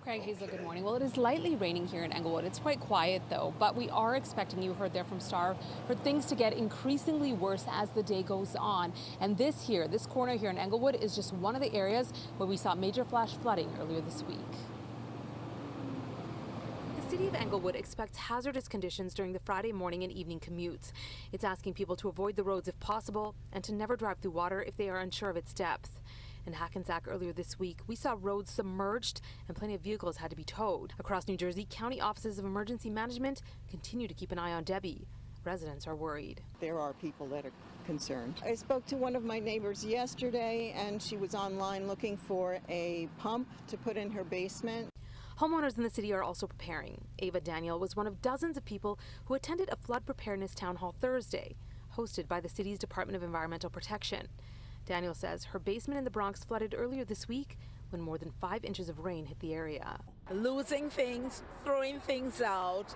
Craig Hazel, good morning. Well, it is lightly raining here in Englewood. It's quite quiet though, but we are expecting, you heard there from Star, for things to get increasingly worse as the day goes on. And this corner here in Englewood is just one of the areas where we saw major flash flooding earlier this week. The city of Englewood expects hazardous conditions during the Friday morning and evening commutes. It's asking people to avoid the roads if possible and to never drive through water if they are unsure of its depth. In Hackensack earlier this week, we saw roads submerged and plenty of vehicles had to be towed. Across New Jersey, county offices of emergency management continue to keep an eye on Debby. Residents are worried. There are people that are concerned. I spoke to one of my neighbors yesterday, and she was online looking for a pump to put in her basement. Homeowners in the city are also preparing. Ava Daniel was one of dozens of people who attended a flood preparedness town hall Thursday, hosted by the city's Department of Environmental Protection. Daniel says her basement in the Bronx flooded earlier this week when more than 5 inches of rain hit the area. Losing things, throwing things out,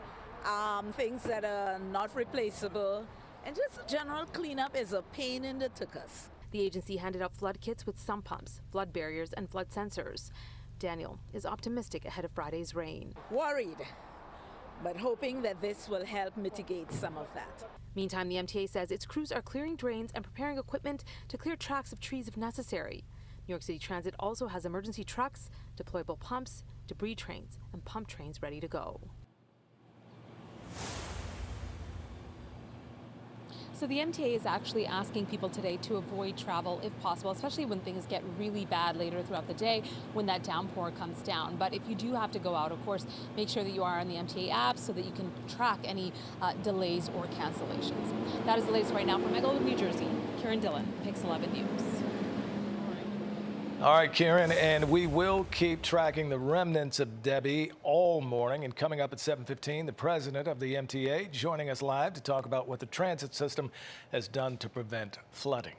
things that are not replaceable, and just a general cleanup is a pain in the tuchus. The agency handed out flood kits with sump pumps, flood barriers, and flood sensors. Daniel is optimistic ahead of Friday's rain. Worried, but hoping that this will help mitigate some of that. Meantime, the MTA says its crews are clearing drains and preparing equipment to clear tracks of trees if necessary. New York City Transit also has emergency trucks, deployable pumps, debris trains, and pump trains ready to go. So the MTA is actually asking people today to avoid travel if possible, especially when things get really bad later throughout the day when that downpour comes down. But if you do have to go out, of course, make sure that you are on the MTA app so that you can track any delays or cancellations. That is the latest right now from Englewood, New Jersey. Karen Dillon, Pix 11 News. All right, Kieran, and we will keep tracking the remnants of Debby all morning. And coming up at 7:15, the president of the MTA joining us live to talk about what the transit system has done to prevent flooding.